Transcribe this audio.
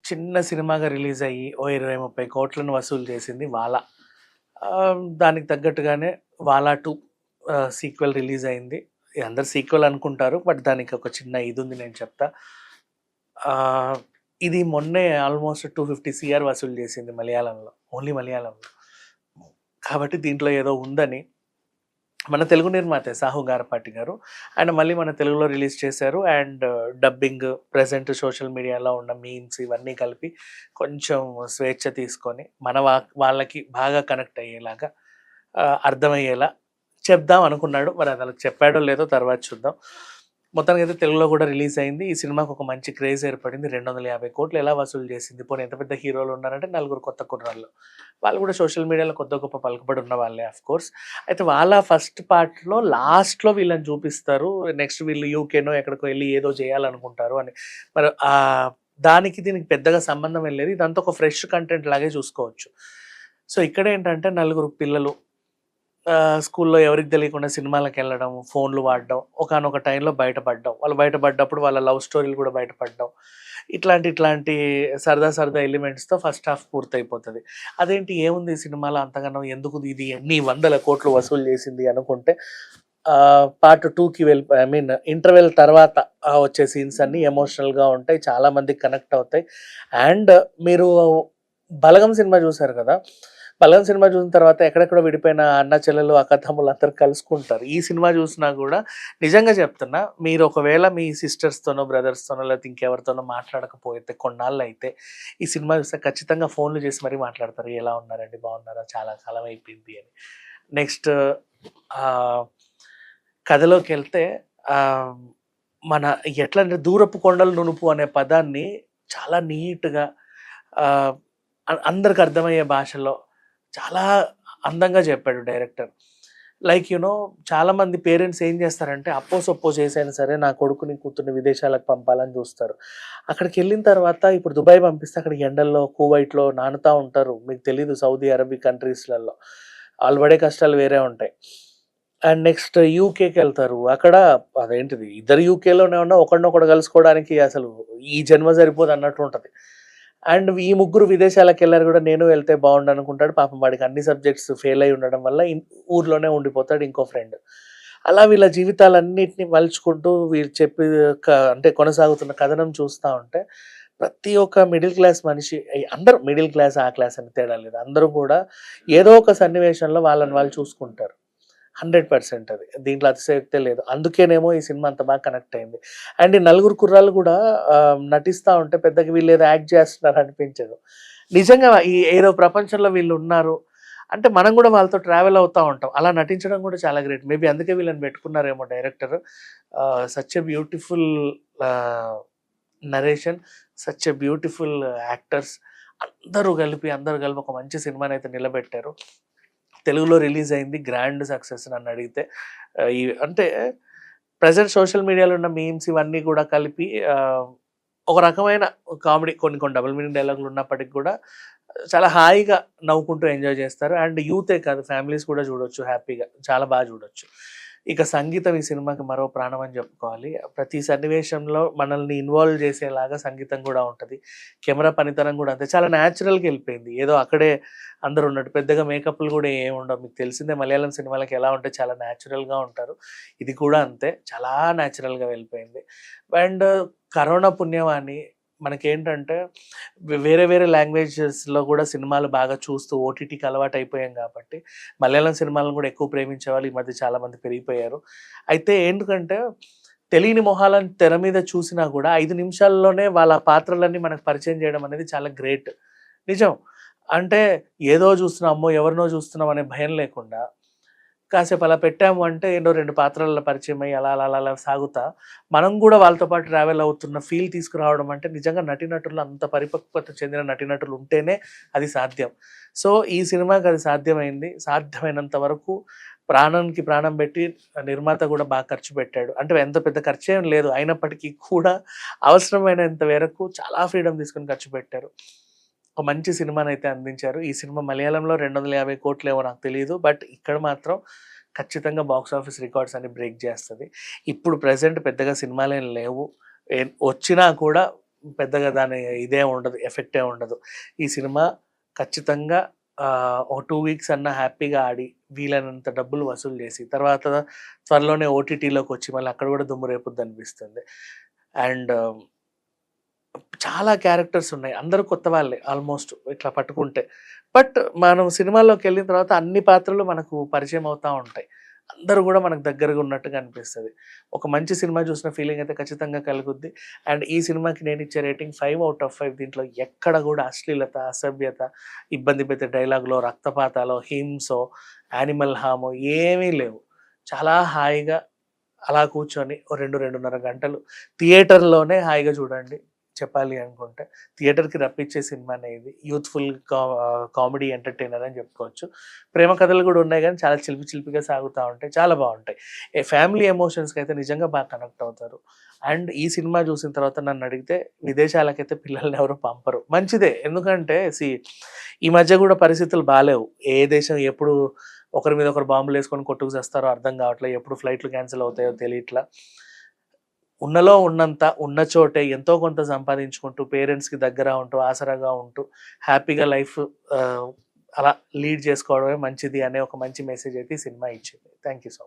చిన్న సినిమాగా రిలీజ్ అయ్యి ఓ 20, 30 కోట్లను వసూలు చేసింది 'వాలా'. దానికి తగ్గట్టుగానే 'వాలా 2' సీక్వెల్ రిలీజ్ అయింది. అందరూ సీక్వెల్ అనుకుంటారు. బట్ దానికి ఒక చిన్న ఇదుంది, నేను చెప్తా. ఆహ్, ఇది మొన్నే ఆల్మోస్ట్ 250 సీఆర్ వసూలు చేసింది మలయాళంలో. ఓన్లీ మలయాళంలో. కాబట్టి దీంట్లో ఏదో ఉందని మన తెలుగు నిర్మాతే 'సాహు గారపాటి' గారు ఆయన మళ్ళీ మన తెలుగులో రిలీజ్ చేశారు. అండ్ డబ్బింగ్, ప్రెజెంట్ సోషల్ మీడియాలో ఉన్న మీమ్స్ ఇవన్నీ కలిపి కొంచెం స్వేచ్ఛ తీసుకొని మన వాళ్ళకి బాగా కనెక్ట్ అయ్యేలాగా, అర్థమయ్యేలా చెప్దాం అనుకున్నాడు. మరి అది అలా చెప్పాడో లేదో తర్వాత చూద్దాం. మొత్తానికైతే తెలుగులో కూడా రిలీజ్ అయింది. ఈ సినిమాకి ఒక మంచి క్రేజ్ ఏర్పడింది. 250 కోట్లు ఎలా వసూలు చేసింది? పోనీ ఎంత పెద్ద హీరోలు ఉన్నారంటే నలుగురు కొత్త కుర్రాళ్ళు. వాళ్ళు కూడా సోషల్ మీడియాలో కొద్దో గొప్ప పలుకుబడి ఉన్న వాళ్ళే ఆఫ్‌కోర్స్. అయితే వాళ్ళ ఫస్ట్ పార్ట్‌లో లాస్ట్‌లో వీళ్ళని చూపిస్తారు. నెక్స్ట్ వీళ్ళు యూకేనో ఎక్కడికో ఎళ్లి ఏదో చేయాలనుకుంటారు అని. మరి దానికి దీనికి పెద్దగా సంబంధం ఏం లేదు. ఇదంతా ఒక ఫ్రెష్ కంటెంట్ లాగే చూసుకోవచ్చు. సో ఇక్కడేంటంటే నలుగురు పిల్లలు స్కూల్లో ఎవరికీ తెలియకుండా సినిమాలకెళ్ళడం, ఫోన్‌లు వాడడం, ఒకానొక టైంలో బయటపడ్డం. వాళ్ళు బయటపడ్డప్పుడు వాళ్ళ లవ్ స్టోరీలు కూడా బయటపడ్డం. ఇట్లాంటి సరదా సరదా ఎలిమెంట్స్‌తో ఫస్ట్ హాఫ్ పూర్తయిపోతది. అదేంటి ఏముంది ఈ సినిమాలో అంతగనం, ఎందుకు ఇది ఎన్ని వందల కోట్లు వసూలు చేసింది అనుకుంటే, పార్ట్ 2కి ఐ మీన్ ఇంటర్వెల్ తర్వాత వచ్చే సీన్స్ అన్నీ ఎమోషనల్‌గా ఉంటాయి. చాలా మందికి కనెక్ట్ అవుతాయి. అండ్ మీరు 'బలగం' సినిమా చూసారు కదా! 'బలగం' సినిమా చూసిన తర్వాత ఎక్కడెక్కడో విడిపోయిన అన్న చెల్లెలు, అక్క తమ్ముళ్ళు అందరూ కలుసుకుంటారు. ఈ సినిమా చూసినా గూడా నిజంగా చెప్తున్నా, మీరు ఒకవేళ మీ సిస్టర్స్‌తోనో, బ్రదర్స్‌తోనో లేకపోతే ఇంకెవరితోనో మాట్లాడకపోతే కొన్నాళ్ళైతే ఈ సినిమా చూస్తే ఖచ్చితంగా ఫోన్‌లు చేసి మరీ మాట్లాడతారు. ఎలా ఉన్నారండి? బాగున్నారా? చాలా కాలం అయిపోయింది అని. నెక్స్ట్ ఆహ్, కథలోకెళ్తే ఆహ్, మన ఎట్లంటే 'దూరపు కొండలు నునుపు' అనే పదాన్ని చాలా నీట్‌గా ఆహ్, అందరికి అర్థమయ్యే భాషలో చాలా అందంగా చెప్పాడు డైరెక్టర్. లైక్ చాలామంది పేరెంట్స్ ఏం చేస్తారంటే అప్పో సప్పో చేసైనా సరే నా కొడుకుని, కూతుర్ని విదేశాలకు పంపాలని చూస్తారు. అక్కడికెళ్ళిన తర్వాత ఇప్పుడు దుబాయ్ పంపిస్తే అక్కడ ఎండల్లో, కువైట్‌లో నానుతా ఉంటారు. మీకు తెలీదు, సౌదీ అరబిక్ కంట్రీస్‌లలో. ఆళ్ళు పడే కష్టాలు వేరే ఉంటాయి. అండ్ నెక్స్ట్ యూకేకెళ్తారు. అక్కడ అదేంటిది, ఇద్దరు యూకేలోనే ఉన్నా ఒకడినొకడు కలుసుకోవడానికి అసలు ఈ జన్మ సరిపోదన్నట్టు ఉంటది. అండ్ ఈ ముగ్గురు విదేశాలకెళ్లారు గూడా, నేను వెళ్తే బావుండనుకుంటాడు. పాపం వాడికి అన్ని సబ్జెక్ట్స్ ఫెయిల్ అయ్యి ఉండడం వల్ల ఊర్లోనే ఉండిపోతాడు ఇంకో ఫ్రెండ్. అలా వీళ్ళ జీవితాలన్నిటిని మలుచుకుంటూ వీళ్ళు చెప్పి అంటే కొనసాగుతున్న కథనం చూస్తా ఉంటే, ప్రతి ఒక్క మిడిల్ క్లాస్ మనిషి, అందరూ మిడిల్ క్లాస్, ఆ క్లాస్ అని తేడా లేదు. అందరూ కూడా ఏదో ఒక సన్నివేశంలో వాళ్ళని వాళ్ళు చూసుకుంటారు. 100% అది. దీంట్లో అతిశయోక్తే లేదు. అందుకేనేమో ఈ సినిమా అంత బాగా కనెక్ట్ అయింది. అండ్ ఈ నలుగురు కుర్రాళ్ళు గూడా నటిస్తా ఉంటే పెద్దగా వీళ్ళేదో యాక్ట్ జేస్తున్నారు అనిపించదు. నిజంగా ఏదో ప్రపంచంలో వీళ్ళున్నారు అంటే మనం గూడా వాళ్ళతో ట్రావెల్ అవుతా ఉంటాం. అలా నటించడం గూడా చాలా గ్రేట్. మేబీ అందుకే వీళ్ళని పెట్టుకున్నారేమో డైరెక్టర్. సచ్ ఎ బ్యూటిఫుల్ ఆహ్, narration, such a beautiful actors, అందరూ కలిపి ఒక మంచి సినిమానైతే నిలబెట్టారు. తెలుగులో రిలీజ్ అయింది. గ్రాండ్ సక్సెస్ నన్నడిగితే. ఈ అంటే ప్రెజెంట్ సోషల్ మీడియాలో ఉన్న మీమ్స్ ఇవన్నీ కూడా కలిపి ఒక రకమైన కామెడీ, కొన్ని కొన్ని డబుల్ మీనింగ్ డైలాగులు ఉన్నప్పటికి కూడా చాలా హాయిగా నవ్వుకుంటూ ఎంజాయ్ చేస్తారు. అండ్ యూతే కాదు, ఫ్యామిలీస్ కూడా చూడొచ్చు హ్యాపీగా. చాలా బాగా చూడొచ్చు. ఇక సంగీతం ఈ సినిమాకి మరో ప్రాణం అని చెప్పుకోవాలి. ప్రతి సన్నివేశంలో మనల్ని ఇన్వాల్వ్ చేసేలాగా సంగీతం కూడా ఉంటది. కెమెరా పనితనం కూడా అంతే. చాలా న్యాచురల్‌గా ఎళ్ళిపోయింది. ఏదో అక్కడే అందరూ ఉన్నట్టు. పెద్దగా మేకప్‌లు కూడా ఏముండవు. మీకు తెలిసిందే మలయాళం సినిమాలకి ఎలా ఉంటే చాలా న్యాచురల్‌గా ఉంటారు. ఇది కూడా అంతే. చాలా న్యాచురల్‌గా వెళ్ళిపోయింది. అండ్ కరోనా పుణ్యమాని మనకేంటంటే వేరే వేరే లాంగ్వేజెస్‌లో కూడా సినిమాలు బాగా చూస్తూ ఓటీటీకి అలవాటయిపోయాం కాబట్టి, మలయాళం సినిమాలను కూడా ఎక్కువ ప్రేమించేవాళ్ళు ఈ మధ్య చాలామంది పెరిగిపోయారు. అయితే ఎందుకంటే తెలియని మొహాలను తెర మీద చూసినా కూడా 5 నిమిషాల్లోనే వాళ్ళ పాత్రలన్నీ మనకు పరిచయం చేయడం అనేది చాలా గ్రేట్. నిజం. అంటే ఏదో చూస్తున్నాం, అమ్మో! ఎవరినో చూస్తున్నాం అనే భయం లేకుండా కాసేపు అలా పెట్టాము అంటే ఎన్నో 2 పాత్రలలో పరిచయమయ్యి అలా సాగుతా, మనం గూడా వాళ్ళతో పాటు ట్రావెల్ అవుతున్న ఫీల్ తీసుకురావడం అంటే నిజంగా నటీనటులు అంత పరిపక్వత చెందిన నటీనటులు ఉంటేనే అది సాధ్యం. సో, ఈ సినిమాకి అది సాధ్యమైంది. సాధ్యమైనంత వరకు ప్రాణానికి ప్రాణం పెట్టి నిర్మాత గూడా బాగా ఖర్చు పెట్టాడు. అంటే ఎంత పెద్ద ఖర్చేం లేదు. అయినప్పటికీ కూడా అవసరమైనంత మేరకు చాలా ఫ్రీడమ్ తీసుకొని ఖర్చు పెట్టారు. ఒక మంచి సినిమానైతే అందించారు. ఈ సినిమా మలయాళంలో 250 కోట్లేమో నాకు తెలీదు. బట్ ఇక్కడ మాత్రం ఖచ్చితంగా బాక్స్ ఆఫీస్ రికార్డ్స్ అన్ని బ్రేక్ జేస్తది. ఇప్పుడు ప్రెజెంట్ పెద్దగా సినిమాలేం లేవు. వచ్చినా కూడా పెద్దగా దాని ఇదే ఉండదు, ఎఫెక్టే ఉండదు. ఈ సినిమా ఖచ్చితంగా ఓ 2 వీక్స్ అన్నా హ్యాపీగా ఆడి, వీలైనంత డబ్బులు వసూలు చేసి, తర్వాత త్వరలోనే ఓటీటీలోకొచ్చి మళ్ళీ అక్కడ కూడా దుమ్ము రేపుద్దనిపిస్తుంది. అండ్ చాలా క్యారెక్టర్స్ ఉన్నాయి. అందరూ కొత్త వాళ్ళే ఆల్‌మోస్ట్ ఇట్లా పట్టుకుంటే. బట్ మనం సినిమాల్లోకెళ్ళిన తర్వాత అన్ని పాత్రలు మనకు పరిచయం అవుతా ఉంటాయి. అందరూ గూడా మనకు దగ్గరగా ఉన్నట్టుగా అనిపిస్తది. ఒక మంచి సినిమా చూసిన ఫీలింగ్ అయితే ఖచ్చితంగా కలుగుద్ది. అండ్ ఈ సినిమాకి నేనిచ్చే రేటింగ్ 5/5. దీంట్లో ఎక్కడ గూడా అశ్లీలత, అసభ్యత, ఇబ్బంది పెట్టే డైలాగులో, రక్తపాతాలో, హింసో, యానిమల్ హార్మో ఏమీ లేవు. చాలా హాయిగా అలా కూర్చొని ఓ 2, 2:30 గంటలు థియేటర్‌లోనే హాయిగా చూడండి. చెప్పాలి అనుకుంటే. థియేటర్‌కి రప్పించే సినిమానే ఇది. యూత్‌ఫుల్ కామెడీ ఎంటర్‌టైనర్ అని చెప్పుకోవచ్చు. ప్రేమ కథలు గూడా ఉన్నాయి గానీ, చాలా చిలిపి చిలిపిగా సాగుతా ఉంటాయి. చాలా బావుంటాయి. ఫ్యామిలీ ఎమోషన్స్‌కైతే నిజంగా బాగా కనెక్ట్ అవుతారు. అండ్ ఈ సినిమా చూసిన తర్వాత నన్నడిగితే విదేశాలకైతే పిల్లల్ని ఎవరు పంపరు. మంచిదే. ఎందుకంటే ఈ మధ్య గూడా పరిస్థితులు బాలేవు. ఏ దేశం ఎప్పుడు ఒకరి మీద ఒకరు బాంబులేసుకొని కొట్టుకు సస్తారో అర్థం గావట్లే. ఎప్పుడు ఫ్లైట్‌లు క్యాన్సెల్ అవుతాయో తెలియట్లా. ఉన్నలో ఉన్నంత, ఉన్న చోటే ఎంతో కొంత సంపాదించుకుంటూ, పేరెంట్స్‌కి దగ్గర ఉంటూ, ఆసరాగా ఉంటూ, హ్యాపీగా లైఫ్ ఆహ్, అలా లీడ్ చేసుకోవడమే మంచిది అనే ఒక మంచి మెసేజ్ అయితే ఈ సినిమా ఇచ్చింది. Thank you so